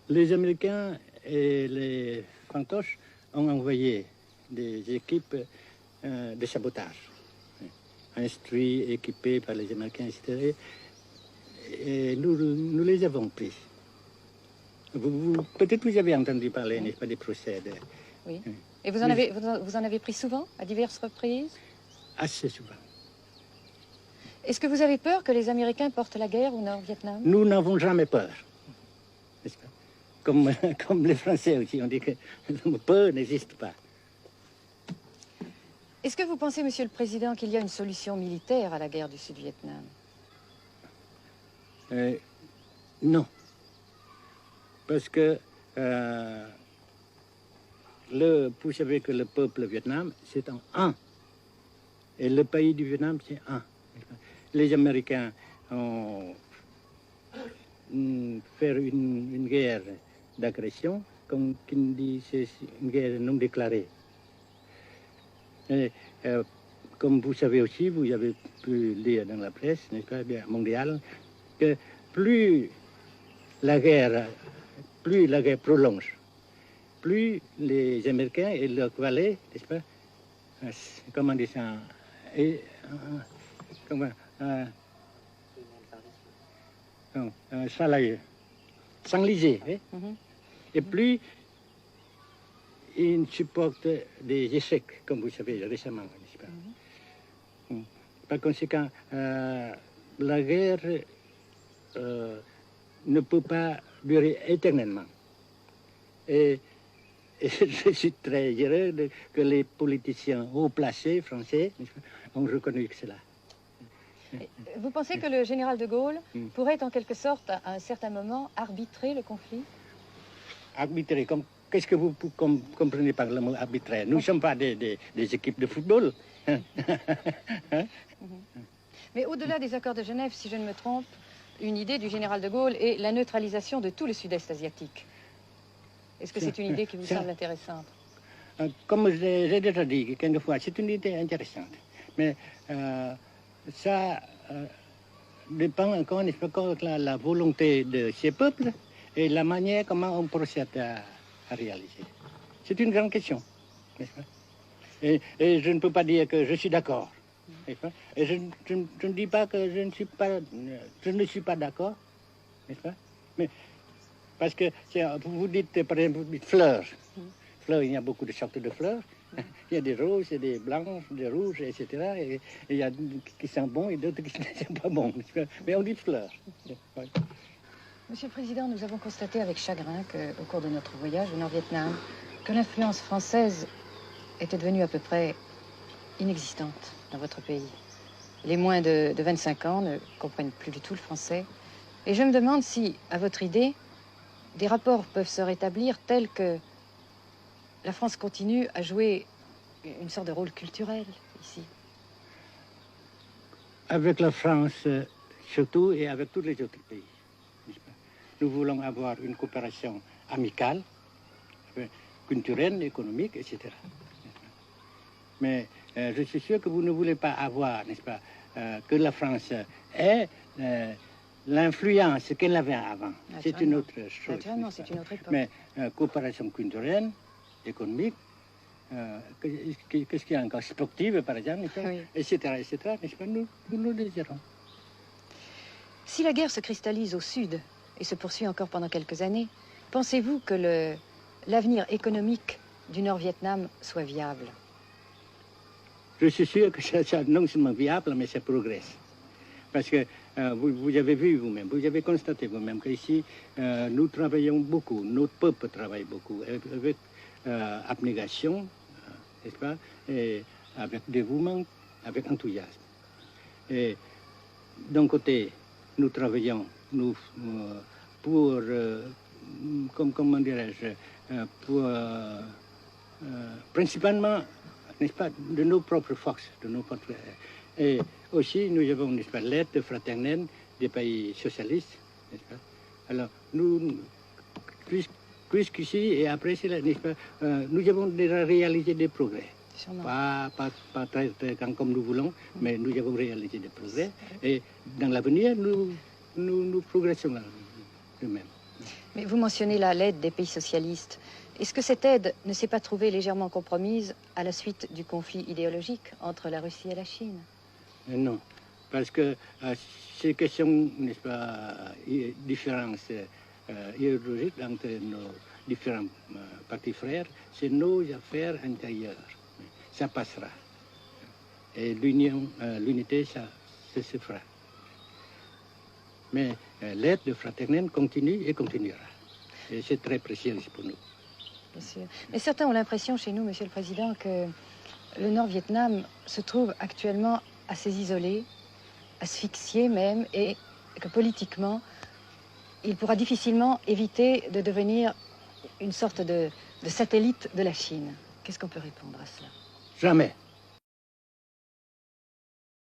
Les Américains et les fantoches ont envoyé des équipes de sabotage, instruits, équipés par les Américains, etc. Et nous les avons pris. Peut-être vous avez entendu parler, n'est-ce pas, des procès. Oui. Et vous en avez pris souvent, à diverses reprises? Assez souvent. Est-ce que vous avez peur que les Américains portent la guerre au Nord-Vietnam? Nous n'avons jamais peur, n'est-ce pas? Comme les Français aussi, on dit que peur n'existe pas. Est-ce que vous pensez, Monsieur le Président, qu'il y a une solution militaire à la guerre du Sud-Vietnam? Non. Parce que vous savez que le peuple Vietnam, c'est un. Et le pays du Vietnam, c'est un. Les Américains ont fait une guerre d'agression, comme qui dit, c'est une guerre non déclarée. Et, comme vous savez aussi, vous avez pu lire dans la presse, n'est-ce pas, mondiale, que plus la guerre prolonge, plus les Américains et leurs valets, n'est-ce pas, comment dire ça, s'enliser, et plus ils supportent des échecs, comme vous savez récemment, n'est-ce pas. Par conséquent, la guerre ne peut pas durer éternellement. Et je suis très heureux que les politiciens haut placés français ont reconnu cela. Vous pensez que le général de Gaulle pourrait en quelque sorte, à un certain moment, arbitrer le conflit? Arbitrer, qu'est-ce que vous comprenez par le mot arbitraire? Nous ne sommes pas des équipes de football. Mais au-delà des accords de Genève, si je ne me trompe, une idée du général de Gaulle est la neutralisation de tout le sud-est asiatique. Est-ce que c'est une idée qui vous semble intéressante? Comme j'ai déjà dit quelquefois, c'est une idée intéressante. Mais ça dépend encore de la volonté de ces peuples et la manière comment on procède à réaliser. C'est une grande question, n'est-ce pas? Et je ne peux pas dire que je suis d'accord. Et je ne dis pas que je ne suis pas d'accord, n'est-ce pas? Mais parce que vous dites, par exemple, fleurs. Fleurs, il y a beaucoup de sortes de fleurs. Il y a des roses, des blanches, des rouges, etc. Et il y a qui sont bons et d'autres qui ne sont pas bons. Mais on dit fleurs. Monsieur le Président, nous avons constaté avec chagrin qu'au cours de notre voyage au Nord-Vietnam, que l'influence française était devenue à peu près inexistante dans votre pays. Les moins de 25 ans ne comprennent plus du tout le français. Et je me demande si, à votre idée, des rapports peuvent se rétablir tels que la France continue à jouer une sorte de rôle culturel ici. Avec la France surtout et avec tous les autres pays. Nous voulons avoir une coopération amicale, culturelle, économique, etc. Mais je suis sûr que vous ne voulez pas avoir, n'est-ce pas, que la France ait l'influence qu'elle avait avant. C'est une autre chose. Naturellement, c'est une autre époque. Mais coopération culturelle, économique, qu'est-ce qu'il y a encore, sportive par exemple, oui. etc., n'est-ce pas, nous le désirons. Si la guerre se cristallise au sud et se poursuit encore pendant quelques années, pensez-vous que l'avenir économique du Nord-Vietnam soit viable? Je suis sûr que c'est non seulement viable, mais ça progresse. Parce que vous avez vu vous-même, vous avez constaté vous-même qu'ici, nous travaillons beaucoup, notre peuple travaille beaucoup, avec abnégation, n'est-ce pas, et avec dévouement, avec enthousiasme. Et d'un côté, nous travaillons pour, comment dirais-je, principalement, n'est-ce pas, de nos propres forces, de nos propres... Et aussi, nous avons, n'est-ce pas, l'aide fraternelle des pays socialistes, n'est-ce pas. Alors, nous, puisqu'ici et après cela, n'est-ce pas, nous avons déjà réalisé des progrès. Pas très grand comme nous voulons, mais nous avons réalisé des progrès. Et dans l'avenir, nous progressons de même. Mais vous mentionnez là l'aide des pays socialistes. Est-ce que cette aide ne s'est pas trouvée légèrement compromise à la suite du conflit idéologique entre la Russie et la Chine? Non, parce que ces questions, n'est-ce pas, différences idéologiques entre nos différents partis frères, c'est nos affaires intérieures. Ça passera. Et l'unité, ça se fera. Mais l'aide fraternelle continue et continuera. Et c'est très précieux pour nous. Bien sûr. Mais certains ont l'impression chez nous, Monsieur le Président, que le Nord-Vietnam se trouve actuellement assez isolé, asphyxié même, et que politiquement, il pourra difficilement éviter de devenir une sorte de satellite de la Chine. Qu'est-ce qu'on peut répondre à cela? Jamais.